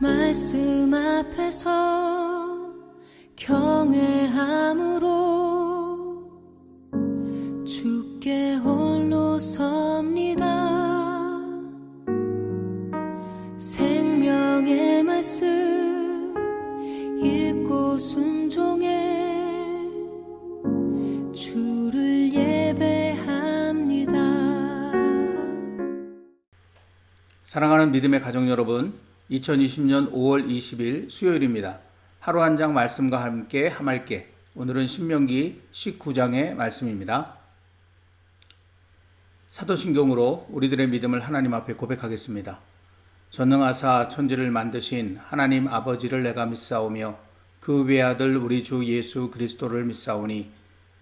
말씀 앞에서 경외함으로 주께 홀로 섭니다. 생명의 말씀 읽고 순종해 주를 예배합니다. 사랑하는 믿음의 가족 여러분, 2020년 5월 20일 수요일입니다. 하루 한 장 말씀과 함께 함할게. 오늘은 신명기 19장의 말씀입니다. 사도신경으로 우리들의 믿음을 하나님 앞에 고백하겠습니다. 전능하사 천지를 만드신 하나님 아버지를 내가 믿사오며 그 외아들 우리 주 예수 그리스도를 믿사오니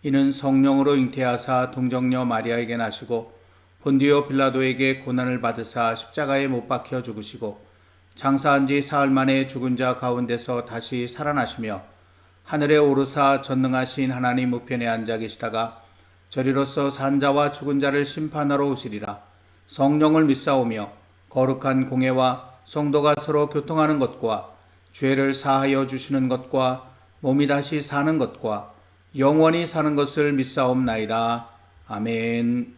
이는 성령으로 잉태하사 동정녀 마리아에게 나시고 본디오 빌라도에게 고난을 받으사 십자가에 못 박혀 죽으시고 장사한 지 사흘 만에 죽은 자 가운데서 다시 살아나시며 하늘에 오르사 전능하신 하나님 우편에 앉아 계시다가 저리로서 산 자와 죽은 자를 심판하러 오시리라. 성령을 믿사오며 거룩한 공회와 성도가 서로 교통하는 것과 죄를 사하여 주시는 것과 몸이 다시 사는 것과 영원히 사는 것을 믿사옵나이다. 아멘.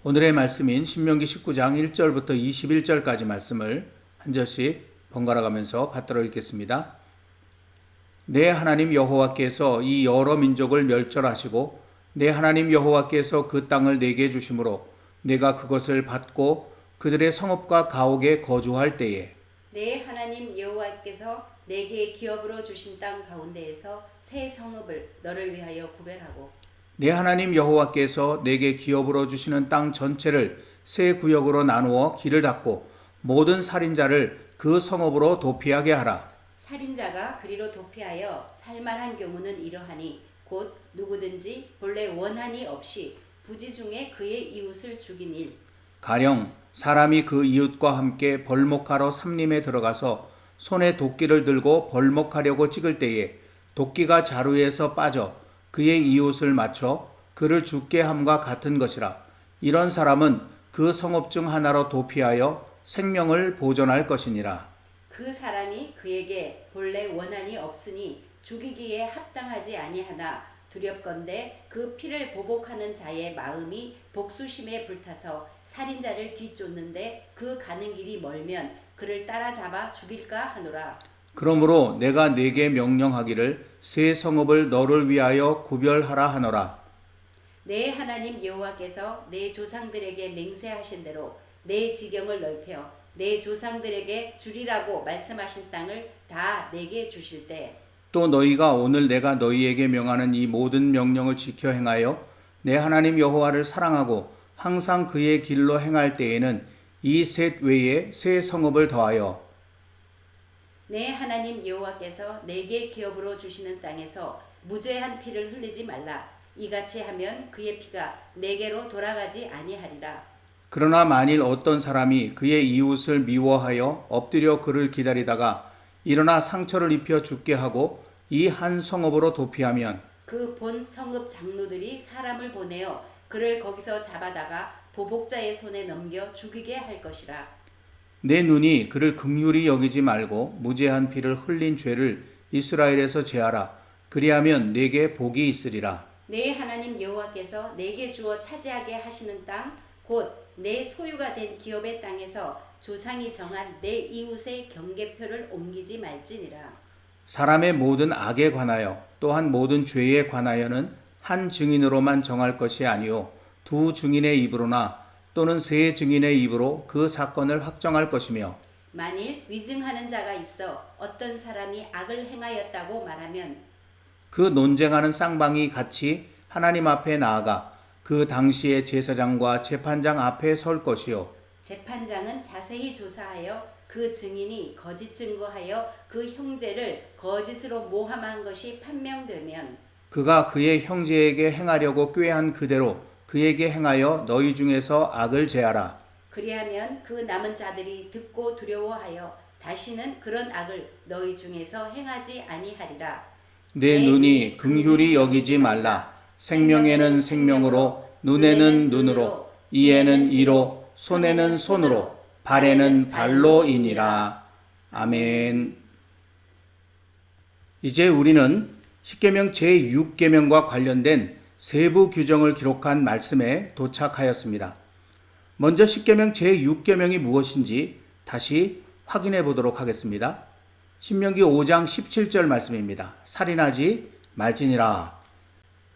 오늘의 말씀인 신명기 19장 1절부터 21절까지 말씀을 한 절씩 번갈아 가면서 받들어 읽겠습니다. 내 하나님 여호와께서 이 여러 민족을 멸절하시고 내 하나님 여호와께서 그 땅을 내게 주심으로 내가 그것을 받고 그들의 성읍과 가옥에 거주할 때에 내 하나님 여호와께서 내게 기업으로 주신 땅 가운데에서 새 성읍을 너를 위하여 구별하고 내 하나님 여호와께서 내게 기업으로 주시는 땅 전체를 세 구역으로 나누어 길을 닫고 모든 살인자를 그 성읍으로 도피하게 하라. 살인자가 그리로 도피하여 살만한 경우는 이러하니 곧 누구든지 본래 원한이 없이 부지 중에 그의 이웃을 죽인 일. 가령 사람이 그 이웃과 함께 벌목하러 삼림에 들어가서 손에 도끼를 들고 벌목하려고 찍을 때에 도끼가 자루에서 빠져 그의 이웃을 맞춰 그를 죽게 함과 같은 것이라. 이런 사람은 그 성읍 중 하나로 도피하여 생명을 보존할 것이니라. 그 사람이 그에게 본래 원한이 없으니 죽이기에 합당하지 아니하나 두렵건대 그 피를 보복하는 자의 마음이 복수심에 불타서 살인자를 뒤쫓는데 그 가는 길이 멀면 그를 따라잡아 죽일까 하노라. 그러므로 내가 네게 명령하기를 새 성읍을 너를 위하여 구별하라 하노라. 내 하나님 여호와께서 내 조상들에게 맹세하신 대로 내 지경을 넓혀 내 조상들에게 주리라고 말씀하신 땅을 다 내게 주실 때 또 너희가 오늘 내가 너희에게 명하는 이 모든 명령을 지켜 행하여 내 하나님 여호와를 사랑하고 항상 그의 길로 행할 때에는 이 셋 외에 새 성읍을 더하여 내 하나님 여호와께서 내게 기업으로 주시는 땅에서 무죄한 피를 흘리지 말라. 이같이 하면 그의 피가 내게로 돌아가지 아니하리라. 그러나 만일 어떤 사람이 그의 이웃을 미워하여 엎드려 그를 기다리다가 일어나 상처를 입혀 죽게 하고 이 한 성읍으로 도피하면 그 본 성읍 장로들이 사람을 보내어 그를 거기서 잡아다가 보복자의 손에 넘겨 죽이게 할 것이라. 내 눈이 그를 긍휼히 여기지 말고 무죄한 피를 흘린 죄를 이스라엘에서 제하라. 그리하면 내게 복이 있으리라. 내 하나님 여호와께서 내게 주어 차지하게 하시는 땅 곧 내 소유가 된 기업의 땅에서 조상이 정한 내 이웃의 경계표를 옮기지 말지니라. 사람의 모든 악에 관하여 또한 모든 죄에 관하여는 한 증인으로만 정할 것이 아니요 두 증인의 입으로나 또는 세 증인의 입으로 그 사건을 확정할 것이며 만일 위증하는 자가 있어 어떤 사람이 악을 행하였다고 말하면 그 논쟁하는 쌍방이 같이 하나님 앞에 나아가 그 당시의 제사장과 재판장 앞에 설 것이요 재판장은 자세히 조사하여 그 증인이 거짓 증거하여 그 형제를 거짓으로 모함한 것이 판명되면 그가 그의 형제에게 행하려고 꾀한 그대로 그에게 행하여 너희 중에서 악을 제하라. 그리하면 그 남은 자들이 듣고 두려워하여 다시는 그런 악을 너희 중에서 행하지 아니하리라. 내 눈이 긍휼히 여기지 말라. 생명에는 생명으로, 눈에는 눈으로, 이에는 이로, 손에는 손으로, 발에는 발로이니라. 아멘. 이제 우리는 십계명 제6계명과 관련된 세부 규정을 기록한 말씀에 도착하였습니다. 먼저 십계명 제6계명이 무엇인지 다시 확인해 보도록 하겠습니다. 신명기 5장 17절 말씀입니다. 살인하지 말지니라.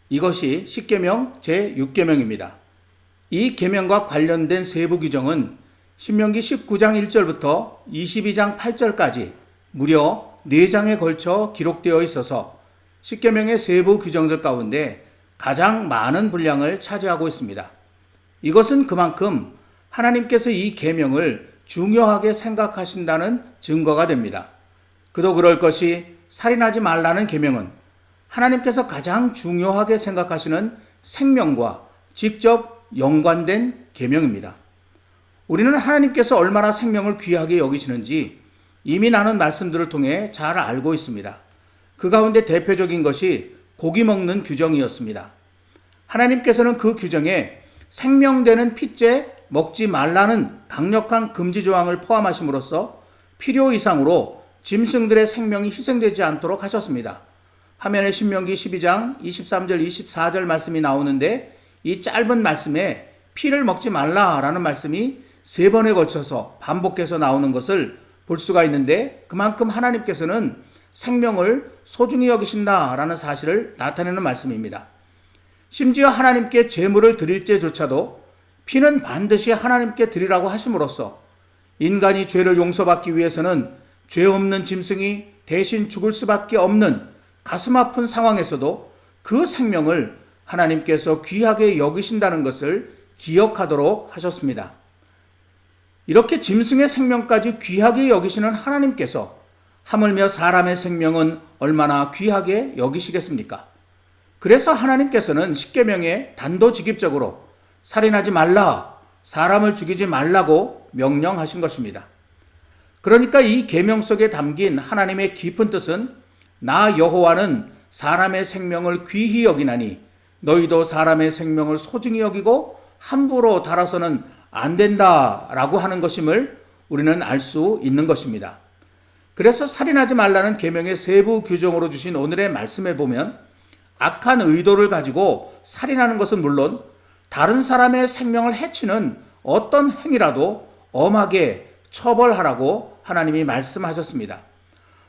이것이 십계명 제6계명입니다. 이 계명과 관련된 세부 규정은 신명기 19장 1절부터 22장 8절까지 무려 4장에 걸쳐 기록되어 있어서 십계명의 세부 규정들 가운데 가장 많은 분량을 차지하고 있습니다. 이것은 그만큼 하나님께서 이 계명을 중요하게 생각하신다는 증거가 됩니다. 그도 그럴 것이 살인하지 말라는 계명은 하나님께서 가장 중요하게 생각하시는 생명과 직접 연관된 계명입니다. 우리는 하나님께서 얼마나 생명을 귀하게 여기시는지 이미 나눈 말씀들을 통해 잘 알고 있습니다. 그 가운데 대표적인 것이 고기 먹는 규정이었습니다. 하나님께서는 그 규정에 생명되는 핏째 먹지 말라는 강력한 금지 조항을 포함하심으로써 필요 이상으로 짐승들의 생명이 희생되지 않도록 하셨습니다. 화면에 신명기 12장 23절 24절 말씀이 나오는데 이 짧은 말씀에 피를 먹지 말라라는 말씀이 3번에 걸쳐서 반복해서 나오는 것을 볼 수가 있는데 그만큼 하나님께서는 생명을 소중히 여기신다라는 사실을 나타내는 말씀입니다. 심지어 하나님께 제물을 드릴 때조차도 피는 반드시 하나님께 드리라고 하심으로써 인간이 죄를 용서받기 위해서는 죄 없는 짐승이 대신 죽을 수밖에 없는 가슴 아픈 상황에서도 그 생명을 하나님께서 귀하게 여기신다는 것을 기억하도록 하셨습니다. 이렇게 짐승의 생명까지 귀하게 여기시는 하나님께서 하물며 사람의 생명은 얼마나 귀하게 여기시겠습니까? 그래서 하나님께서는 십계명에 단도직입적으로 살인하지 말라, 사람을 죽이지 말라고 명령하신 것입니다. 그러니까 이 계명 속에 담긴 하나님의 깊은 뜻은 나 여호와는 사람의 생명을 귀히 여기나니 너희도 사람의 생명을 소중히 여기고 함부로 다뤄서는 안 된다라고 하는 것임을 우리는 알 수 있는 것입니다. 그래서 살인하지 말라는 계명의 세부 규정으로 주신 오늘의 말씀에 보면 악한 의도를 가지고 살인하는 것은 물론 다른 사람의 생명을 해치는 어떤 행위라도 엄하게 처벌하라고 하나님이 말씀하셨습니다.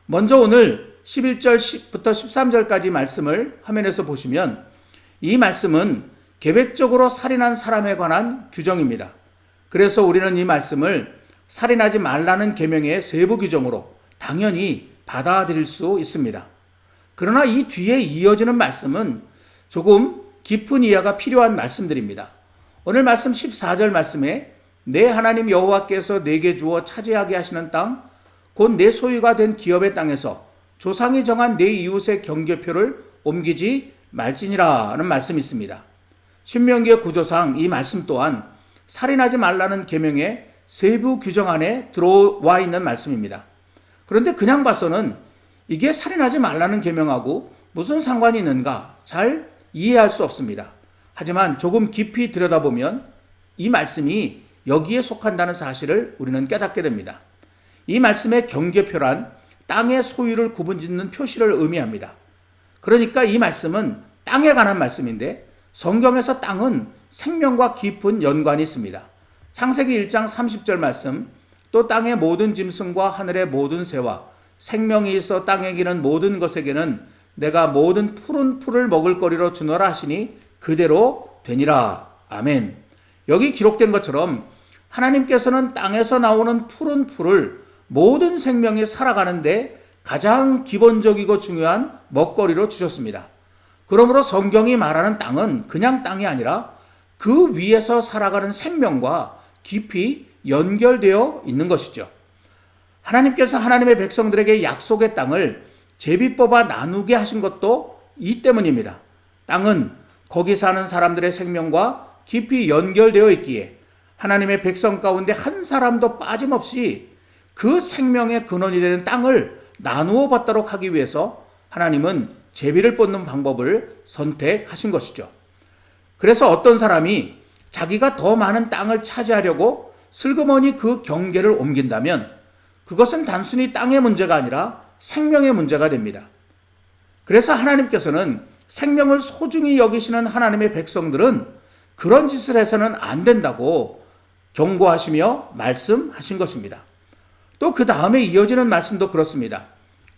먼저 오늘 11절부터 13절까지 말씀을 화면에서 보시면 이 말씀은 계획적으로 살인한 사람에 관한 규정입니다. 그래서 우리는 이 말씀을 살인하지 말라는 계명의 세부 규정으로 당연히 받아들일 수 있습니다. 그러나 이 뒤에 이어지는 말씀은 조금 깊은 이해가 필요한 말씀들입니다. 오늘 말씀 14절 말씀에 내 하나님 여호와께서 내게 주어 차지하게 하시는 땅, 곧 내 소유가 된 기업의 땅에서 조상이 정한 내 이웃의 경계표를 옮기지 말지니라는 말씀이 있습니다. 신명기의 구조상 이 말씀 또한 살인하지 말라는 계명의 세부 규정 안에 들어와 있는 말씀입니다. 그런데 그냥 봐서는 이게 살인하지 말라는 계명하고 무슨 상관이 있는가 잘 이해할 수 없습니다. 하지만 조금 깊이 들여다보면 이 말씀이 여기에 속한다는 사실을 우리는 깨닫게 됩니다. 이 말씀의 경계표란 땅의 소유를 구분짓는 표시를 의미합니다. 그러니까 이 말씀은 땅에 관한 말씀인데 성경에서 땅은 생명과 깊은 연관이 있습니다. 창세기 1장 30절 말씀, 또 땅의 모든 짐승과 하늘의 모든 새와 생명이 있어 땅에 기는 모든 것에게는 내가 모든 푸른 풀을 먹을 거리로 주노라 하시니 그대로 되니라. 아멘. 여기 기록된 것처럼 하나님께서는 땅에서 나오는 푸른 풀을 모든 생명이 살아가는데 가장 기본적이고 중요한 먹거리로 주셨습니다. 그러므로 성경이 말하는 땅은 그냥 땅이 아니라 그 위에서 살아가는 생명과 깊이 연결되어 있는 것이죠. 하나님께서 하나님의 백성들에게 약속의 땅을 제비뽑아 나누게 하신 것도 이 때문입니다. 땅은 거기 사는 사람들의 생명과 깊이 연결되어 있기에 하나님의 백성 가운데 한 사람도 빠짐없이 그 생명의 근원이 되는 땅을 나누어 받도록 하기 위해서 하나님은 제비를 뽑는 방법을 선택하신 것이죠. 그래서 어떤 사람이 자기가 더 많은 땅을 차지하려고 슬그머니 그 경계를 옮긴다면 그것은 단순히 땅의 문제가 아니라 생명의 문제가 됩니다. 그래서 하나님께서는 생명을 소중히 여기시는 하나님의 백성들은 그런 짓을 해서는 안 된다고 경고하시며 말씀하신 것입니다. 또 그 다음에 이어지는 말씀도 그렇습니다.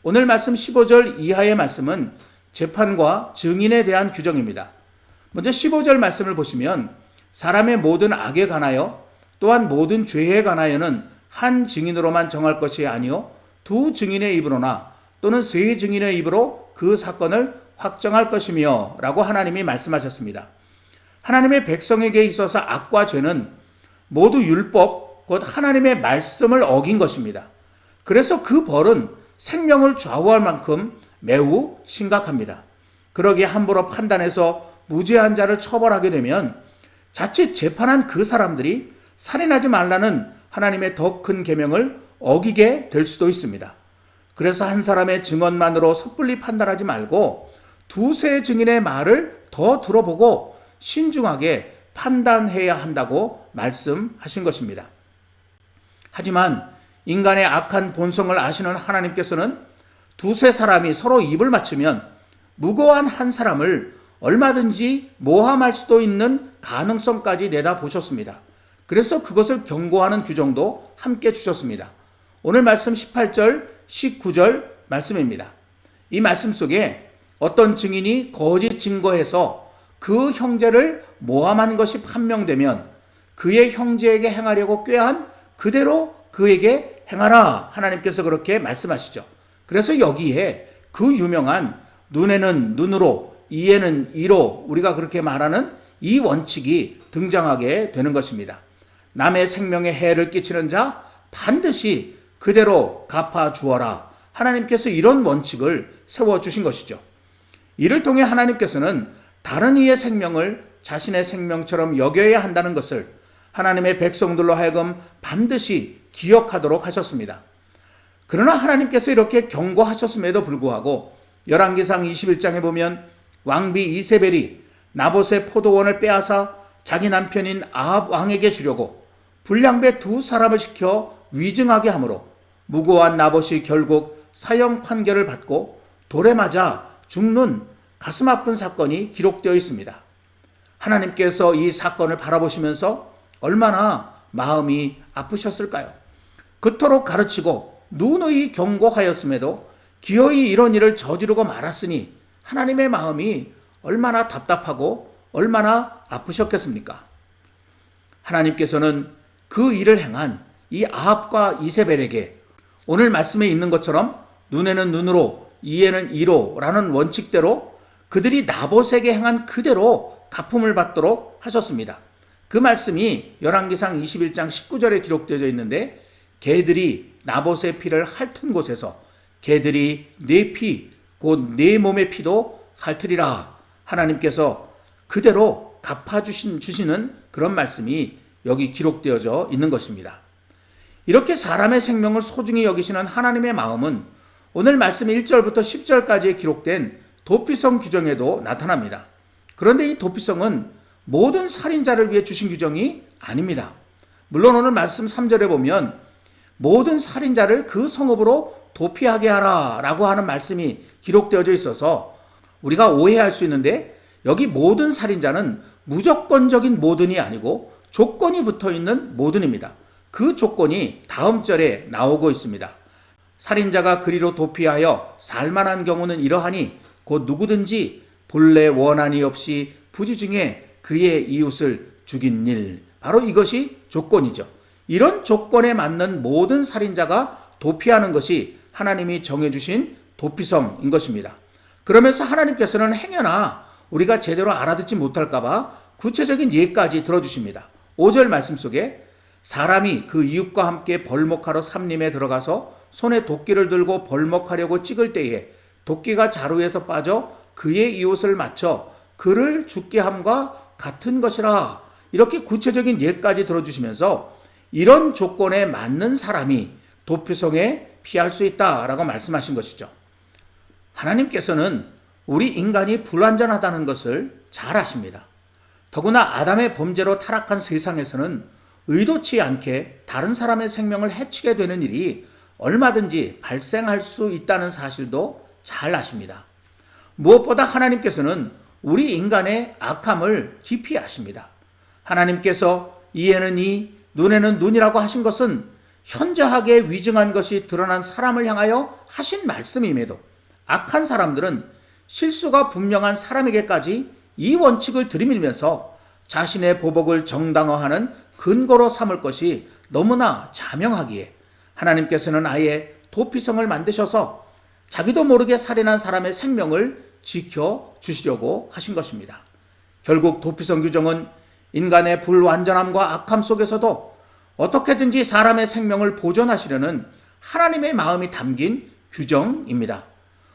오늘 말씀 15절 이하의 말씀은 재판과 증인에 대한 규정입니다. 먼저 15절 말씀을 보시면 사람의 모든 악에 관하여 또한 모든 죄에 관하여는 한 증인으로만 정할 것이 아니요 두 증인의 입으로나 또는 세 증인의 입으로 그 사건을 확정할 것이며 라고 하나님이 말씀하셨습니다. 하나님의 백성에게 있어서 악과 죄는 모두 율법, 곧 하나님의 말씀을 어긴 것입니다. 그래서 그 벌은 생명을 좌우할 만큼 매우 심각합니다. 그러기에 함부로 판단해서 무죄한 자를 처벌하게 되면 자칫 재판한 그 사람들이 살인하지 말라는 하나님의 더 큰 계명을 어기게 될 수도 있습니다. 그래서 한 사람의 증언만으로 섣불리 판단하지 말고 두세 증인의 말을 더 들어보고 신중하게 판단해야 한다고 말씀하신 것입니다. 하지만 인간의 악한 본성을 아시는 하나님께서는 두세 사람이 서로 입을 맞추면 무고한 한 사람을 얼마든지 모함할 수도 있는 가능성까지 내다보셨습니다. 그래서 그것을 경고하는 규정도 함께 주셨습니다. 오늘 말씀 18절, 19절 말씀입니다. 이 말씀 속에 어떤 증인이 거짓 증거해서 그 형제를 모함한 것이 판명되면 그의 형제에게 행하려고 꾀한 그대로 그에게 행하라. 하나님께서 그렇게 말씀하시죠. 그래서 여기에 그 유명한 눈에는 눈으로, 이에는 이로 우리가 그렇게 말하는 이 원칙이 등장하게 되는 것입니다. 남의 생명에 해를 끼치는 자 반드시 그대로 갚아 주어라. 하나님께서 이런 원칙을 세워주신 것이죠. 이를 통해 하나님께서는 다른 이의 생명을 자신의 생명처럼 여겨야 한다는 것을 하나님의 백성들로 하여금 반드시 기억하도록 하셨습니다. 그러나 하나님께서 이렇게 경고하셨음에도 불구하고 열왕기상 21장에 보면 왕비 이세벨이 나봇의 포도원을 빼앗아 자기 남편인 아합 왕에게 주려고 불량배 두 사람을 시켜 위증하게 하므로 무고한 나봇이 결국 사형 판결을 받고 돌에 맞아 죽는 가슴 아픈 사건이 기록되어 있습니다. 하나님께서 이 사건을 바라보시면서 얼마나 마음이 아프셨을까요? 그토록 가르치고 누누이 경고하였음에도 기어이 이런 일을 저지르고 말았으니 하나님의 마음이 얼마나 답답하고 얼마나 아프셨겠습니까? 하나님께서는 그 일을 행한 이 아합과 이세벨에게 오늘 말씀에 있는 것처럼 눈에는 눈으로, 이에는 이로 라는 원칙대로 그들이 나봇에게 행한 그대로 갚음을 받도록 하셨습니다. 그 말씀이 열왕기상 21장 19절에 기록되어 있는데 개들이 나봇의 피를 핥은 곳에서 개들이 내 피, 곧 내 몸의 피도 핥으리라. 하나님께서 그대로 갚아주시는 그런 말씀이 여기 기록되어져 있는 것입니다. 이렇게 사람의 생명을 소중히 여기시는 하나님의 마음은 오늘 말씀 1절부터 10절까지에 기록된 도피성 규정에도 나타납니다. 그런데 이 도피성은 모든 살인자를 위해 주신 규정이 아닙니다. 물론 오늘 말씀 3절에 보면 모든 살인자를 그 성읍으로 도피하게 하라 라고 하는 말씀이 기록되어져 있어서 우리가 오해할 수 있는데 여기 모든 살인자는 무조건적인 모든이 아니고 조건이 붙어있는 모든입니다. 그 조건이 다음 절에 나오고 있습니다. 살인자가 그리로 도피하여 살만한 경우는 이러하니 곧 누구든지 본래 원한이 없이 부지중에 그의 이웃을 죽인 일. 바로 이것이 조건이죠. 이런 조건에 맞는 모든 살인자가 도피하는 것이 하나님이 정해주신 도피성인 것입니다. 그러면서 하나님께서는 행여나 우리가 제대로 알아듣지 못할까봐 구체적인 예까지 들어주십니다. 5절 말씀 속에 사람이 그 이웃과 함께 벌목하러 삼림에 들어가서 손에 도끼를 들고 벌목하려고 찍을 때에 도끼가 자루에서 빠져 그의 이웃을 맞춰 그를 죽게 함과 같은 것이라. 이렇게 구체적인 예까지 들어주시면서 이런 조건에 맞는 사람이 도피성에 피할 수 있다라고 말씀하신 것이죠. 하나님께서는 우리 인간이 불완전하다는 것을 잘 아십니다. 더구나 아담의 범죄로 타락한 세상에서는 의도치 않게 다른 사람의 생명을 해치게 되는 일이 얼마든지 발생할 수 있다는 사실도 잘 아십니다. 무엇보다 하나님께서는 우리 인간의 악함을 깊이 아십니다. 하나님께서 이에는 이, 눈에는 눈이라고 하신 것은 현저하게 위증한 것이 드러난 사람을 향하여 하신 말씀임에도 악한 사람들은 실수가 분명한 사람에게까지 이 원칙을 들이밀면서 자신의 보복을 정당화하는 근거로 삼을 것이 너무나 자명하기에 하나님께서는 아예 도피성을 만드셔서 자기도 모르게 살인한 사람의 생명을 지켜주시려고 하신 것입니다. 결국 도피성 규정은 인간의 불완전함과 악함 속에서도 어떻게든지 사람의 생명을 보존하시려는 하나님의 마음이 담긴 규정입니다.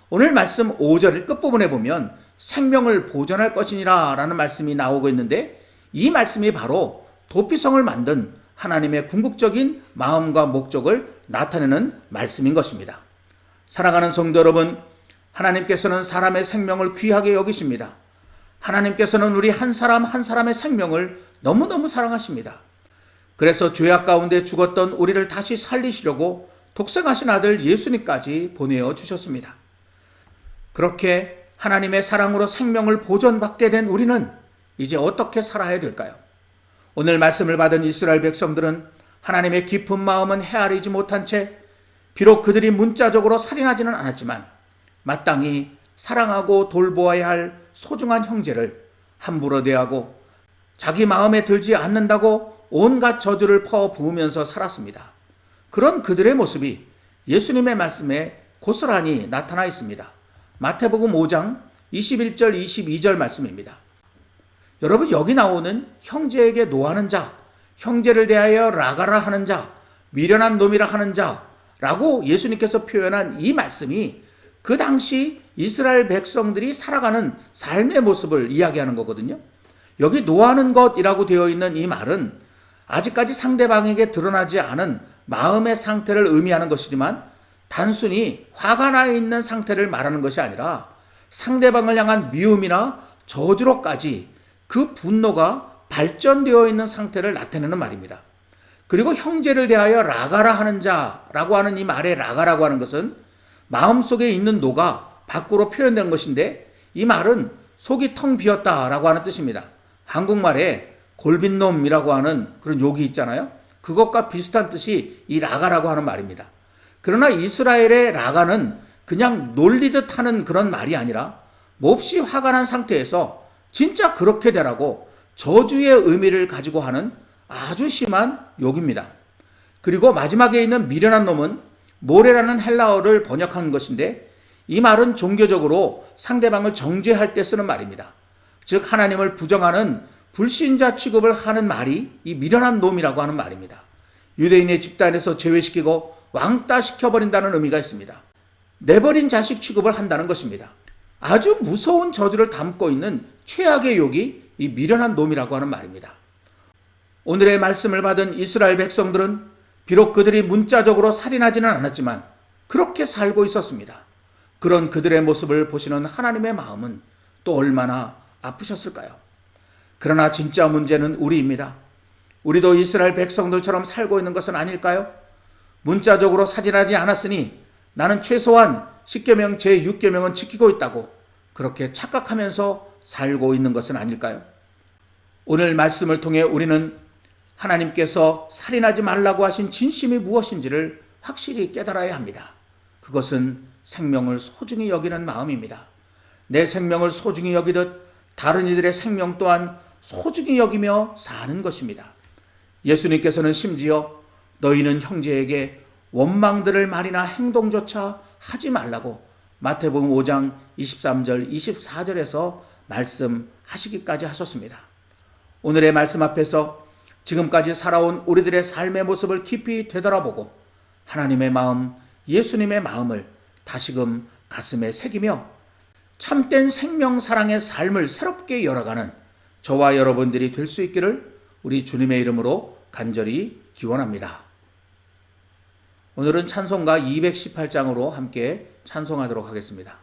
오늘 말씀 5절 끝부분에 보면 생명을 보존할 것이니라 라는 말씀이 나오고 있는데, 이 말씀이 바로 도피성을 만든 하나님의 궁극적인 마음과 목적을 나타내는 말씀인 것입니다. 사랑하는 성도 여러분, 하나님께서는 사람의 생명을 귀하게 여기십니다. 하나님께서는 우리 한 사람 한 사람의 생명을 너무너무 사랑하십니다. 그래서 죄악 가운데 죽었던 우리를 다시 살리시려고 독생하신 아들 예수님까지 보내어 주셨습니다. 그렇게 하나님의 사랑으로 생명을 보존받게 된 우리는 이제 어떻게 살아야 될까요? 오늘 말씀을 받은 이스라엘 백성들은 하나님의 깊은 마음은 헤아리지 못한 채 비록 그들이 문자적으로 살인하지는 않았지만 마땅히 사랑하고 돌보아야 할 소중한 형제를 함부로 대하고 자기 마음에 들지 않는다고 온갖 저주를 퍼부으면서 살았습니다. 그런 그들의 모습이 예수님의 말씀에 고스란히 나타나 있습니다. 마태복음 5장 21절 22절 말씀입니다. 여러분, 여기 나오는 형제에게 노하는 자, 형제를 대하여 라가라 하는 자, 미련한 놈이라 하는 자라고 예수님께서 표현한 이 말씀이 그 당시 이스라엘 백성들이 살아가는 삶의 모습을 이야기하는 거거든요. 여기 노하는 것이라고 되어 있는 이 말은 아직까지 상대방에게 드러나지 않은 마음의 상태를 의미하는 것이지만 단순히 화가 나 있는 상태를 말하는 것이 아니라 상대방을 향한 미움이나 저주로까지 그 분노가 발전되어 있는 상태를 나타내는 말입니다. 그리고 형제를 대하여 라가라 하는 자라고 하는 이 말의 라가라고 하는 것은 마음속에 있는 노가 밖으로 표현된 것인데, 이 말은 속이 텅 비었다라고 하는 뜻입니다. 한국말에 골빈놈이라고 하는 그런 욕이 있잖아요. 그것과 비슷한 뜻이 이 라가라고 하는 말입니다. 그러나 이스라엘의 라가는 그냥 놀리듯 하는 그런 말이 아니라 몹시 화가 난 상태에서 진짜 그렇게 되라고 저주의 의미를 가지고 하는 아주 심한 욕입니다. 그리고 마지막에 있는 미련한 놈은 모레라는 헬라어를 번역한 것인데, 이 말은 종교적으로 상대방을 정죄할 때 쓰는 말입니다. 즉 하나님을 부정하는 불신자 취급을 하는 말이 이 미련한 놈이라고 하는 말입니다. 유대인의 집단에서 제외시키고 왕따 시켜버린다는 의미가 있습니다. 내버린 자식 취급을 한다는 것입니다. 아주 무서운 저주를 담고 있는 최악의 욕이 이 미련한 놈이라고 하는 말입니다. 오늘의 말씀을 받은 이스라엘 백성들은 비록 그들이 문자적으로 살인하지는 않았지만 그렇게 살고 있었습니다. 그런 그들의 모습을 보시는 하나님의 마음은 또 얼마나 아프셨을까요? 그러나 진짜 문제는 우리입니다. 우리도 이스라엘 백성들처럼 살고 있는 것은 아닐까요? 문자적으로 살인하지 않았으니 나는 최소한 10계명 제6계명은 지키고 있다고 그렇게 착각하면서 살고 있는 것은 아닐까요? 오늘 말씀을 통해 우리는 하나님께서 살인하지 말라고 하신 진심이 무엇인지를 확실히 깨달아야 합니다. 그것은 생명을 소중히 여기는 마음입니다. 내 생명을 소중히 여기듯 다른 이들의 생명 또한 소중히 여기며 사는 것입니다. 예수님께서는 심지어 너희는 형제에게 원망들을 말이나 행동조차 하지 말라고 마태복음 5장 23절 24절에서 말씀하시기까지 하셨습니다. 오늘의 말씀 앞에서 지금까지 살아온 우리들의 삶의 모습을 깊이 되돌아보고 하나님의 마음, 예수님의 마음을 다시금 가슴에 새기며 참된 생명 사랑의 삶을 새롭게 열어가는 저와 여러분들이 될 수 있기를 우리 주님의 이름으로 간절히 기원합니다. 오늘은 찬송가 218장으로 함께 찬송하도록 하겠습니다.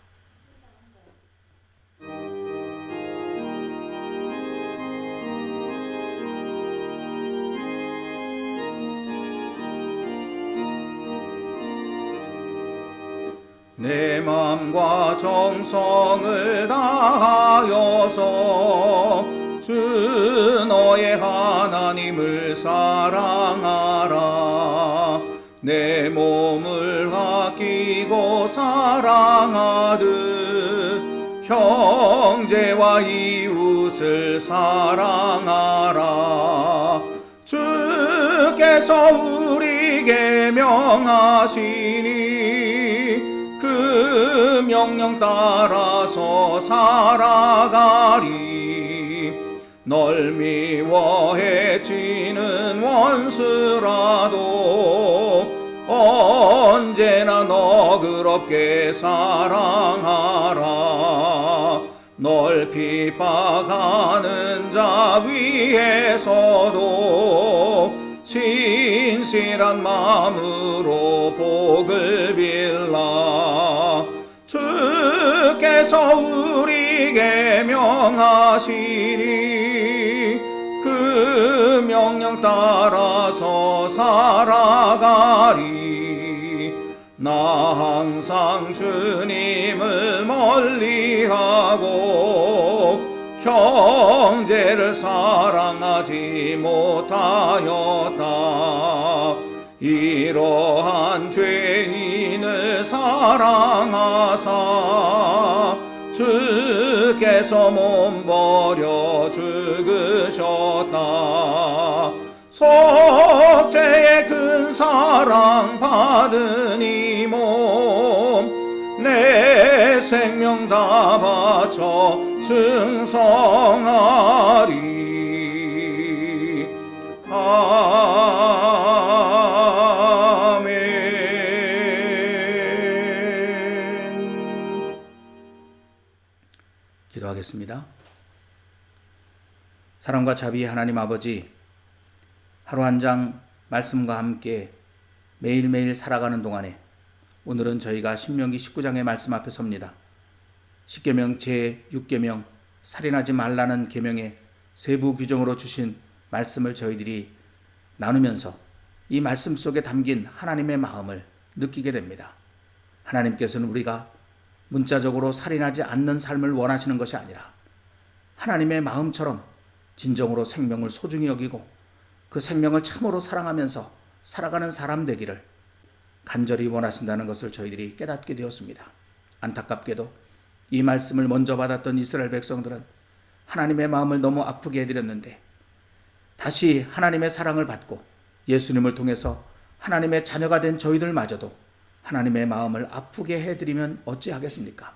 내 맘과 정성을 다하여서 주 너의 하나님을 사랑하라. 내 몸을 아끼고 사랑하듯 형제와 이웃을 사랑하라. 주께서 우리에게 명하시니 그 명령 따라서 살아가리. 널 미워해지는 원수라도 언제나 너그럽게 사랑하라. 널 핍박하는 자 위에서도 신실한 마음으로 복을 빌라. 주께서 우리에게 명하시니 그 명령 따라서 살아가리. 나 항상 주님을 멀리하고 형제를 사랑하지 못하였다. 이러한 죄인을 사랑하사 주께서 몸버려 죽으셨다. 속죄의 큰 사랑 받은 이 몸 내 생명 다 바쳐 증성하리. 아멘. 기도하겠습니다. 사랑과 자비의 하나님 아버지, 하루 한 장 말씀과 함께 매일매일 살아가는 동안에 오늘은 저희가 신명기 19장의 말씀 앞에 섭니다. 10계명 제6계명 살인하지 말라는 계명의 세부 규정으로 주신 말씀을 저희들이 나누면서 이 말씀 속에 담긴 하나님의 마음을 느끼게 됩니다. 하나님께서는 우리가 문자적으로 살인하지 않는 삶을 원하시는 것이 아니라 하나님의 마음처럼 진정으로 생명을 소중히 여기고 그 생명을 참으로 사랑하면서 살아가는 사람 되기를 간절히 원하신다는 것을 저희들이 깨닫게 되었습니다. 안타깝게도 이 말씀을 먼저 받았던 이스라엘 백성들은 하나님의 마음을 너무 아프게 해드렸는데 다시 하나님의 사랑을 받고 예수님을 통해서 하나님의 자녀가 된 저희들마저도 하나님의 마음을 아프게 해드리면 어찌하겠습니까?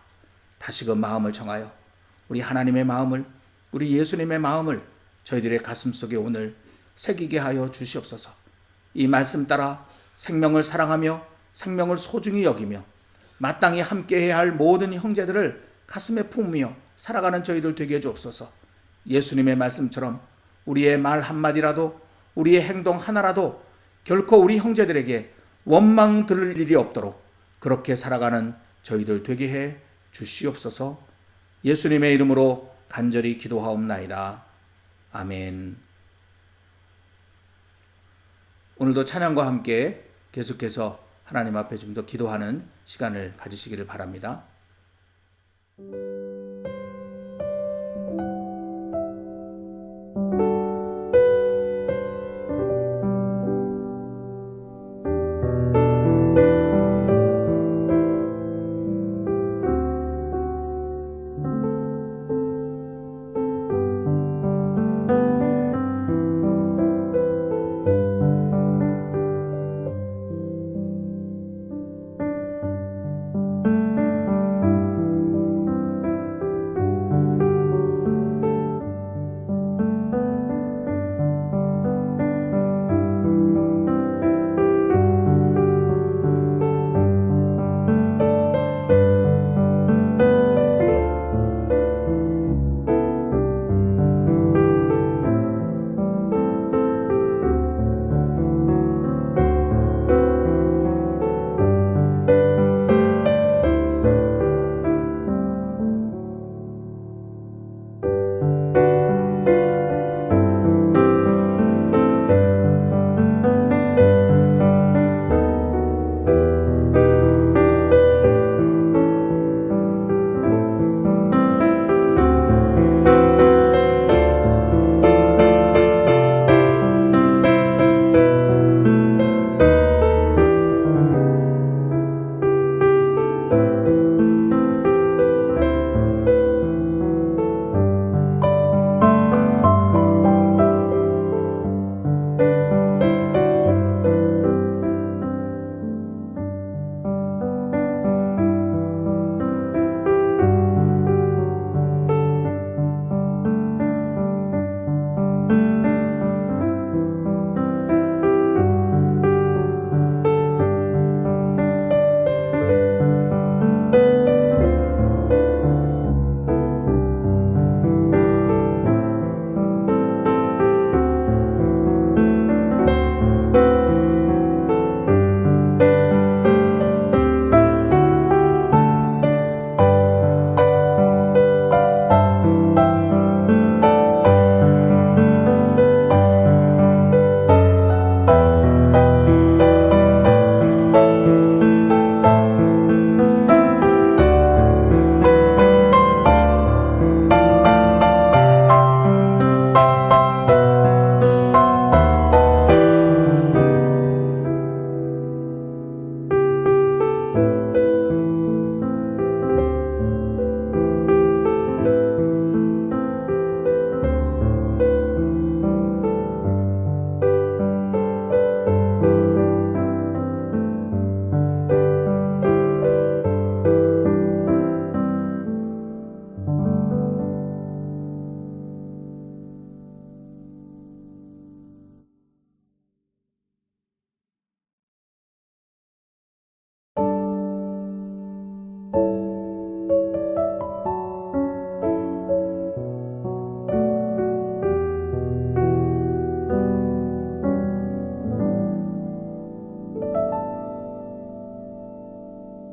다시 그 마음을 정하여 우리 하나님의 마음을, 우리 예수님의 마음을 저희들의 가슴속에 오늘 새기게 하여 주시옵소서. 이 말씀 따라 생명을 사랑하며 생명을 소중히 여기며 마땅히 함께해야 할 모든 형제들을 가슴에 품으며 살아가는 저희들 되게 해주옵소서. 예수님의 말씀처럼 우리의 말 한마디라도 우리의 행동 하나라도 결코 우리 형제들에게 원망 들을 일이 없도록 그렇게 살아가는 저희들 되게 해 주시옵소서. 예수님의 이름으로 간절히 기도하옵나이다. 아멘. 오늘도 찬양과 함께 계속해서 하나님 앞에 좀 더 기도하는 시간을 가지시기를 바랍니다.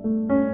주